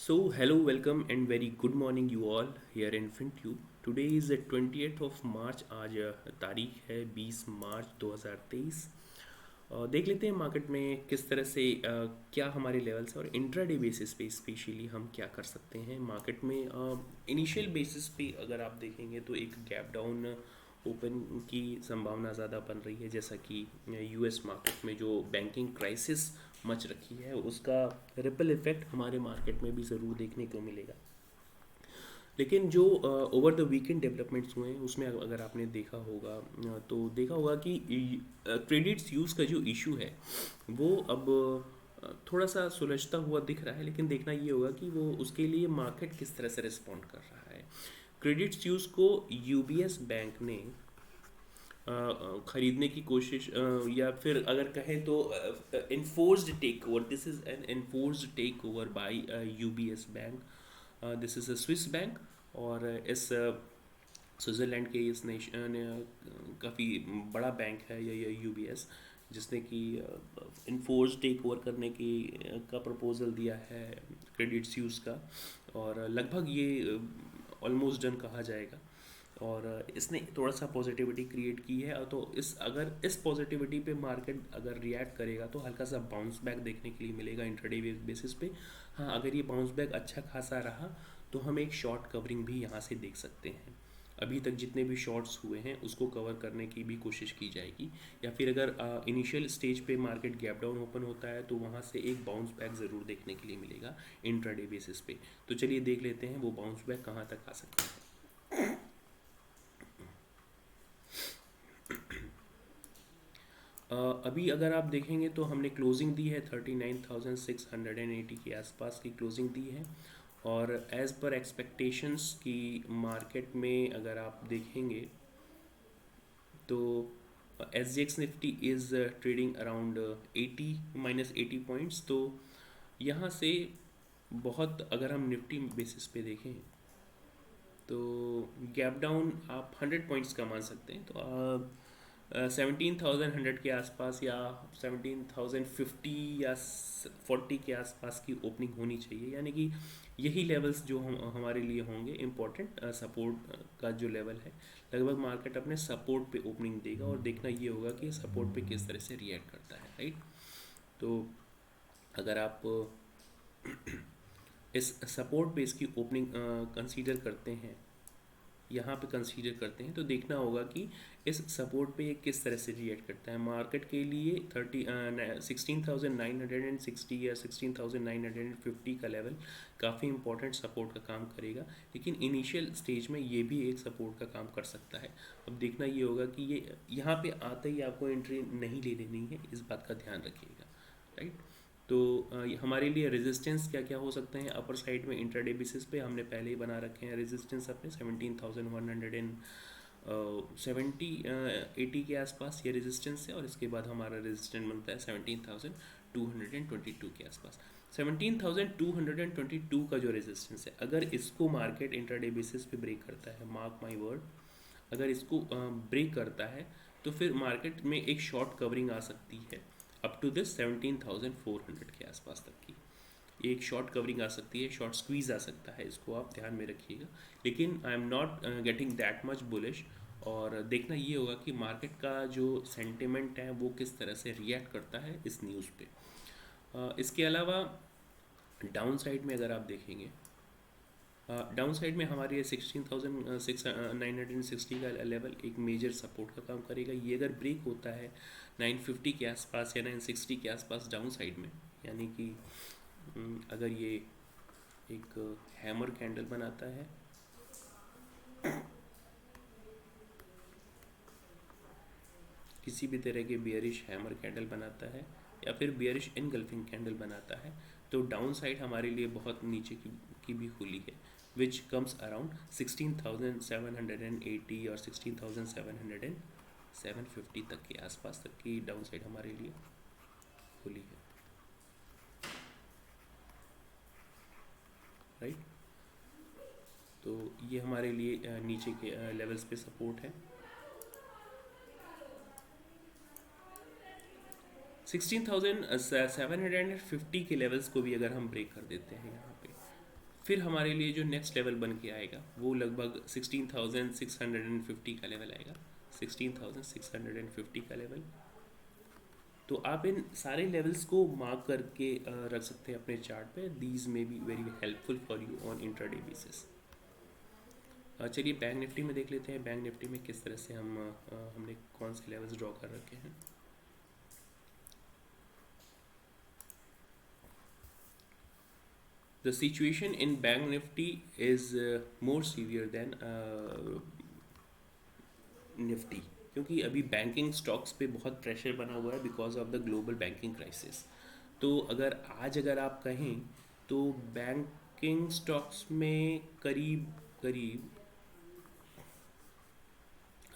So, hello, welcome, and very good morning, you all here in FinTube. Today is the 20th of March. आज तारीख है 20 मार्च 2023। देख लेते हैं मार्केट में किस तरह से क्या हमारे लेवल्स है और इंट्राडे बेसिस पे स्पेशली हम क्या कर सकते हैं मार्केट में। इनिशियल बेसिस पे अगर आप देखेंगे तो एक गैप डाउन ओपन की संभावना ज़्यादा बन रही है, जैसा कि यूएस मार्केट में जो बैंकिंग क्राइसिस मच रखी है उसका रिपल इफेक्ट हमारे मार्केट में भी ज़रूर देखने को मिलेगा। लेकिन जो ओवर द वीकेंड डेवलपमेंट्स हुए हैं उसमें अगर आपने देखा होगा तो देखा होगा कि क्रेडिट्स यूज़ का जो इशू है वो अब थोड़ा सा सुलझता हुआ दिख रहा है, लेकिन देखना ये होगा कि वो उसके लिए मार्केट किस तरह से रिस्पॉन्ड कर रहा है। क्रेडिट्स यूज़ को यूबीएस बैंक ने खरीदने की कोशिश या फिर अगर कहें तो enforced take over, this is an enforced take over by UBS bank. This is a Swiss bank और इस स्विट्ज़रलैंड के इस नेशन काफ़ी बड़ा बैंक है ये यूबीएस, जिसने कि इन्फोर्स टेक ओवर करने की का प्रपोजल दिया है क्रेडिट्स यूज़ का, और लगभग ये ऑलमोस्ट डन कहा जाएगा। और इसने थोड़ा सा पॉजिटिविटी क्रिएट की है, तो अगर इस पॉजिटिविटी पे मार्केट अगर रिएक्ट करेगा तो हल्का सा बाउंस बैक देखने के लिए मिलेगा इंट्राडे बेसिस पे। हाँ, अगर ये बाउंस बैक अच्छा खासा रहा तो हम एक शॉर्ट कवरिंग भी यहाँ से देख सकते हैं। अभी तक जितने भी शॉर्ट्स हुए हैं उसको कवर करने की भी कोशिश की जाएगी, या फिर अगर इनिशियल स्टेज पे मार्केट गैप डाउन ओपन होता है तो वहाँ से एक बाउंस बैक ज़रूर देखने के लिए मिलेगा इंट्राडे बेसिस पे। तो चलिए देख लेते हैं वो बाउंस बैक कहाँ तक आ सकता है। अभी अगर आप देखेंगे तो हमने क्लोजिंग दी है 39,680 के आसपास की क्लोजिंग दी है, और एज़ पर एक्सपेक्टेशंस की मार्केट में अगर आप देखेंगे तो S G x Nifty is trading around 80 - 80 points. तो यहाँ से बहुत अगर हम निफ्टी बेसिस पे देखें तो गैप डाउन आप 100 पॉइंट्स का मान सकते हैं। तो 17,100 के आसपास या 17,050 या 40 के आसपास की ओपनिंग होनी चाहिए, यानी कि यही लेवल्स जो हमारे लिए होंगे इम्पोर्टेंट सपोर्ट का जो लेवल है। लगभग मार्केट अपने सपोर्ट पे ओपनिंग देगा और देखना ये होगा कि सपोर्ट पे किस तरह से रिएक्ट करता है, राइट। तो अगर आप इस सपोर्ट बेस की ओपनिंग कंसीडर करते हैं, यहाँ पे कंसीडर करते हैं, तो देखना होगा कि इस सपोर्ट पे ये किस तरह से रिएक्ट करता है। मार्केट के लिए 16,960 या 16,950 का लेवल काफ़ी इंपॉर्टेंट सपोर्ट का काम करेगा, लेकिन इनिशियल स्टेज में ये भी एक सपोर्ट का काम कर सकता है। अब देखना ये होगा कि ये यहाँ पे आते ही आपको एंट्री नहीं ले लेनी है, इस बात का ध्यान रखिएगा, राइट। तो हमारे लिए रेजिस्टेंस क्या क्या हो सकते हैं अपर साइड में इंट्राडे बेसिस पे हमने पहले ही बना रखे हैं। रेजिस्टेंस अपने 17,170 80 के आसपास ये रेजिस्टेंस है, और इसके बाद हमारा रेजिस्टेंस बनता है 17,222 के आसपास। 17,222 का जो रेजिस्टेंस है, अगर इसको मार्केट इंट्राडे बेसिस पे ब्रेक करता है, मार्क माई वर्ड, अगर इसको ब्रेक करता है तो फिर मार्केट में एक शॉर्ट कवरिंग आ सकती है अप टू दिस 17,400 के आसपास तक की। एक शॉर्ट कवरिंग आ सकती है, शॉर्ट स्क्वीज आ सकता है, इसको आप ध्यान में रखिएगा। लेकिन आई am not getting that much bullish, और देखना ये होगा कि मार्केट का जो सेंटिमेंट है वो किस तरह से रिएक्ट करता है इस न्यूज़ पे। इसके अलावा डाउन साइड में अगर आप देखेंगे, डाउन साइड में हमारे 16,960 का लेवल एक मेजर सपोर्ट का काम करेगा। ये अगर ब्रेक होता है 950 के आसपास या 960 के आसपास डाउन साइड में, यानी कि अगर ये एक हैमर कैंडल बनाता है, किसी भी तरह के बियरिश हैमर कैंडल बनाता है या फिर बियरिश इनगल्फिंग कैंडल बनाता है, तो डाउन साइड हमारे लिए बहुत नीचे की भी खुली है, विच कम्स अराउंड 16,780 और 16,750 तक के आसपास तक की डाउन साइड हमारे लिए खुली है, राइट। तो ये हमारे लिए नीचे के लेवल्स पे सपोर्ट है। 16,750 के लेवल्स को भी अगर हम ब्रेक कर देते हैं यहाँ पे, फिर हमारे लिए जो नेक्स्ट लेवल बन के आएगा वो लगभग 16,650 का लेवल आएगा, 16,650 का लेवल। तो आप इन सारे लेवल्स को मार्क करके रख सकते हैं अपने चार्ट पे। दीज में be very helpful for you on intraday basis. चलिए बैंक निफ्टी में देख लेते हैं, बैंक निफ्टी में किस तरह से हमने कौन से लेवल्स ड्रॉ कर रखे हैं। The situation in Bank Nifty is more severe than Nifty, क्योंकि अभी बैंकिंग स्टॉक्स पे बहुत प्रेशर बना हुआ है because of the global banking crisis. तो अगर आप कहें तो बैंकिंग स्टॉक्स में करीब करीब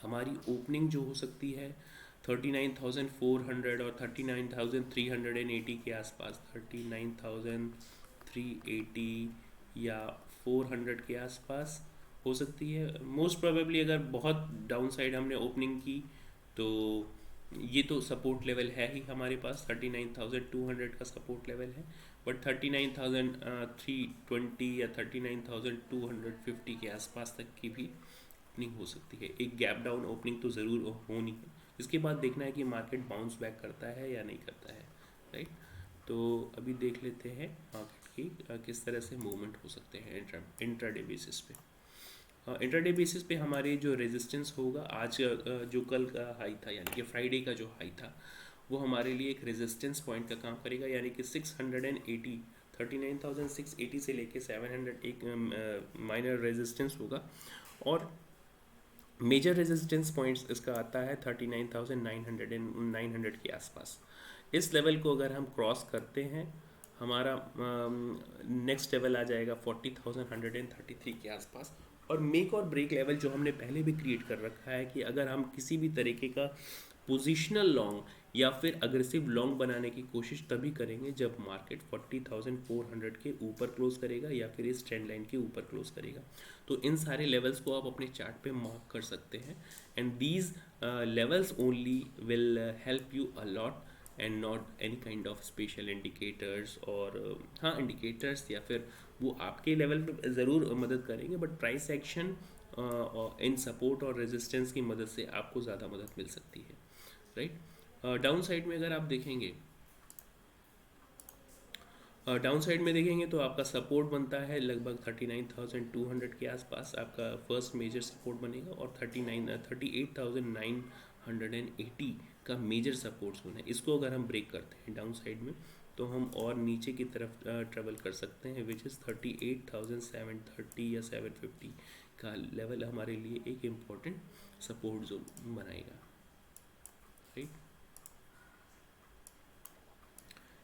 हमारी ओपनिंग जो हो सकती है 39,400 और 39,380 के आसपास, 39,380 या 400 के आसपास हो सकती है मोस्ट प्रोबेबली। अगर बहुत डाउन साइड हमने ओपनिंग की तो ये तो सपोर्ट लेवल है ही हमारे पास, 39,200 का सपोर्ट लेवल है। बट 39,320 या 39,250 के आसपास तक की भी ओपनिंग हो सकती है। एक गैप डाउन ओपनिंग तो ज़रूर होनी है, इसके बाद देखना है कि मार्केट बाउंस बैक करता है या नहीं करता है, राइट। तो अभी देख लेते हैं मार्केट की किस तरह से मूवमेंट हो सकते हैं इंट्राडे बेसिस पे। इंट्राडे बेसिस पे हमारे जो रेजिस्टेंस होगा आज जो कल का हाई था यानी कि फ्राइडे का जो हाई था वो हमारे लिए एक रेजिस्टेंस पॉइंट का काम करेगा, यानी कि 680, 39,680 से लेके 700 एक माइनर रेजिस्टेंस होगा। और मेजर रेजिस्टेंस पॉइंट्स इसका आता है 39,900 के आसपास। इस लेवल को अगर हम क्रॉस करते हैं हमारा नेक्स्ट लेवल आ जाएगा 40,133 के आसपास। और मेक और ब्रेक लेवल जो हमने पहले भी क्रिएट कर रखा है कि अगर हम किसी भी तरीके का पोजिशनल लॉन्ग या फिर अग्रेसिव लॉन्ग बनाने की कोशिश तभी करेंगे जब मार्केट 40,400 के ऊपर क्लोज करेगा या फिर इस ट्रेंड लाइन के ऊपर क्लोज करेगा। तो इन सारे लेवल्स को आप अपने चार्ट पे मार्क कर सकते हैं and these levels only will help you a lot and not any kind of special indicators. और हाँ, इंडिकेटर्स या फिर वो आपके लेवल पे ज़रूर मदद करेंगे, but price action in support और रेजिस्टेंस की मदद से आपको ज़्यादा मदद मिल सकती है, राइट। डाउन साइड में अगर आप देखेंगे, डाउन साइड में देखेंगे तो आपका सपोर्ट बनता है लगभग 39,200 के आसपास, आपका फर्स्ट मेजर सपोर्ट बनेगा। और 38,980 का मेजर सपोर्ट जोन है। इसको अगर हम ब्रेक करते हैं डाउन साइड में तो हम और नीचे की तरफ ट्रेवल कर सकते हैं, विच इज़ 38,730 या 750 का लेवल हमारे लिए एक इम्पॉर्टेंट सपोर्ट जोन बनाएगा, राइट।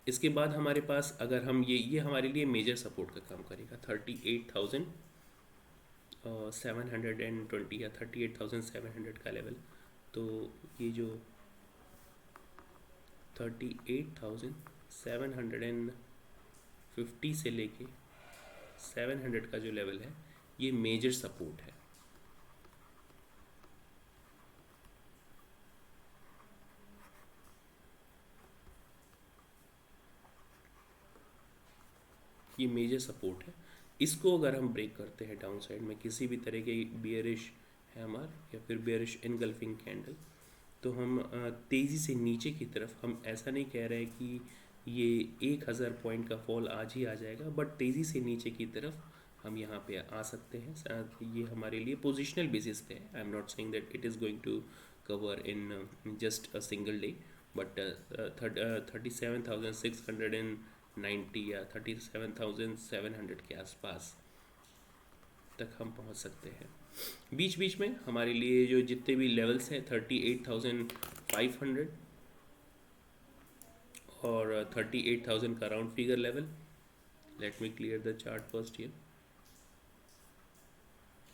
इसके बाद हमारे पास अगर हम ये हमारे लिए मेजर सपोर्ट का काम करेगा 38,720 या 38,700 का लेवल। तो ये जो 38,750 से लेके 700 का जो लेवल है ये मेजर सपोर्ट है। ये मेजर सपोर्ट है। इसको अगर हम ब्रेक करते हैं डाउन साइड में किसी भी तरह के बियरिश हैमर या फिर बियरिश इनगल्फिंग कैंडल, तो हम तेज़ी से नीचे की तरफ, हम ऐसा नहीं कह रहे कि ये 1,000 पॉइंट का फॉल आज ही आ जाएगा, बट तेज़ी से नीचे की तरफ हम यहाँ पे आ सकते हैं। ये हमारे लिए पोजिशनल बेसिस पे है। I am not saying that it is going to cover in just a single day, but 37,690 या 37,700 के आसपास तक हम पहुंच सकते हैं। बीच बीच में हमारे लिए जो जितने भी लेवल्स हैं 38,500 और 38,000 का round figure level. Let me clear the chart first here.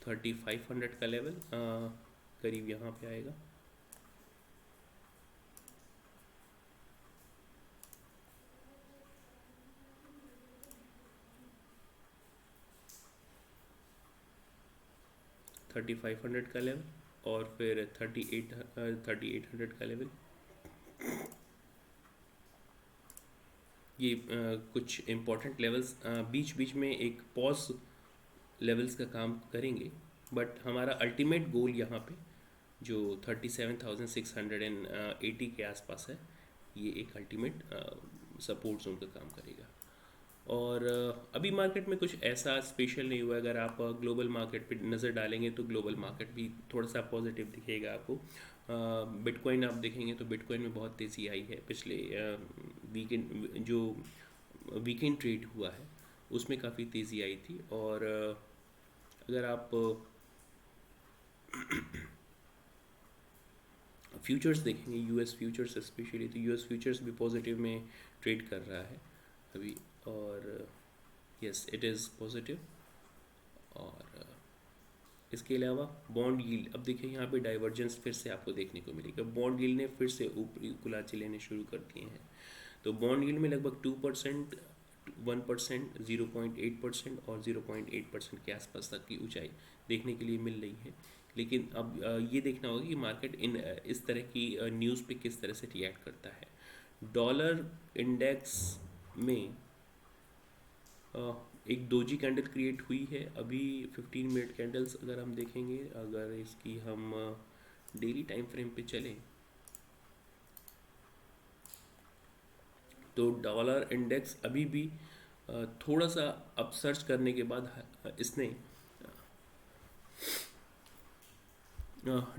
3500 का लेवल करीब यहाँ पे आएगा। $3,500 का लेवल और फिर 3800 का लेवल। ये कुछ इम्पोर्टेंट लेवल्स बीच बीच में एक पॉज लेवल्स का काम करेंगे, बट हमारा अल्टीमेट गोल यहाँ पे जो 37,680 के आसपास है, ये एक अल्टीमेट सपोर्ट जोन का काम करेगा। और अभी मार्केट में कुछ ऐसा स्पेशल नहीं हुआ। अगर आप ग्लोबल मार्केट पे नज़र डालेंगे तो ग्लोबल मार्केट भी थोड़ा सा पॉजिटिव दिखेगा आपको। बिटकॉइन आप देखेंगे तो बिटकॉइन में बहुत तेज़ी आई है पिछले वीकेंड, जो वीकेंड ट्रेड हुआ है उसमें काफ़ी तेज़ी आई थी। और अगर आप फ्यूचर्स देखेंगे, यूएस फ्यूचर्स स्पेशली, तो यूएस फ्यूचर्स भी पॉजिटिव में ट्रेड कर रहा है अभी। और यस, इट इज़ पॉजिटिव। और इसके अलावा बॉन्ड यील्ड, अब देखिए यहाँ पे डाइवर्जेंस फिर से आपको देखने को मिलेगा। बॉन्ड यील्ड ने फिर से ऊपरी कुलाचे लेने शुरू कर दिए हैं। तो बॉन्ड यील्ड में लगभग 2%, 1%, 0.8% और 0.8% के आसपास तक की ऊंचाई देखने के लिए मिल रही है। लेकिन अब ये देखना होगा कि मार्केट इस तरह की न्यूज़ पे किस तरह से रिएक्ट करता है। डॉलर इंडेक्स में एक डोजी कैंडल क्रिएट हुई है अभी। 15 मिनट कैंडल्स अगर हम देखेंगे, अगर इसकी हम डेली टाइम फ्रेम पे चलें तो डॉलर इंडेक्स अभी भी थोड़ा सा अपसर्च करने के बाद इसने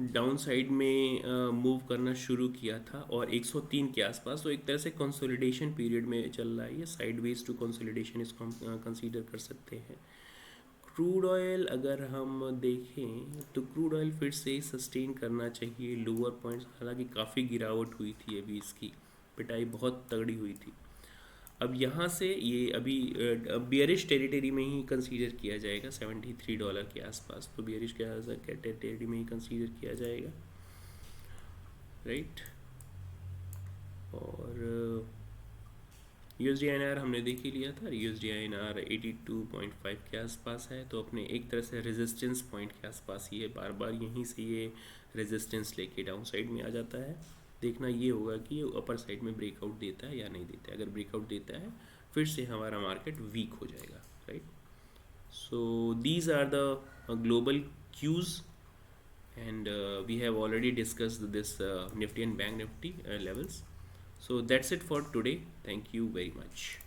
डाउन साइड में मूव करना शुरू किया था और 103 के आसपास, तो एक तरह से कंसोलिडेशन पीरियड में चल रहा है ये। साइडवेज टू कंसोलिडेशन इसको हम कंसीडर कर सकते हैं। क्रूड ऑयल अगर हम देखें तो क्रूड ऑयल फिर से सस्टेन करना चाहिए लोअर पॉइंट्स। हालांकि काफ़ी गिरावट हुई थी अभी, इसकी पिटाई बहुत तगड़ी हुई थी। अब यहाँ से ये अभी बियरिश टेरिटरी में ही कंसीडर किया जाएगा, $73 के आसपास। तो बियरिश के टेरिटरी में ही कंसीडर किया जाएगा, राइट। और USD/INR हमने देख ही लिया था। USD/INR 82.5 के आसपास है, तो अपने एक तरह से रेजिस्टेंस पॉइंट के आसपास ही है। बार बार यहीं से ये रेजिस्टेंस लेके डाउन साइड में आ जाता है। देखना ये होगा कि ये अपर साइड में ब्रेकआउट देता है या नहीं देता है। अगर ब्रेकआउट देता है फिर से हमारा मार्केट वीक हो जाएगा, right. So these are the global cues and we have already discussed this Nifty and Bank Nifty levels. So that's it for today. Thank you very much.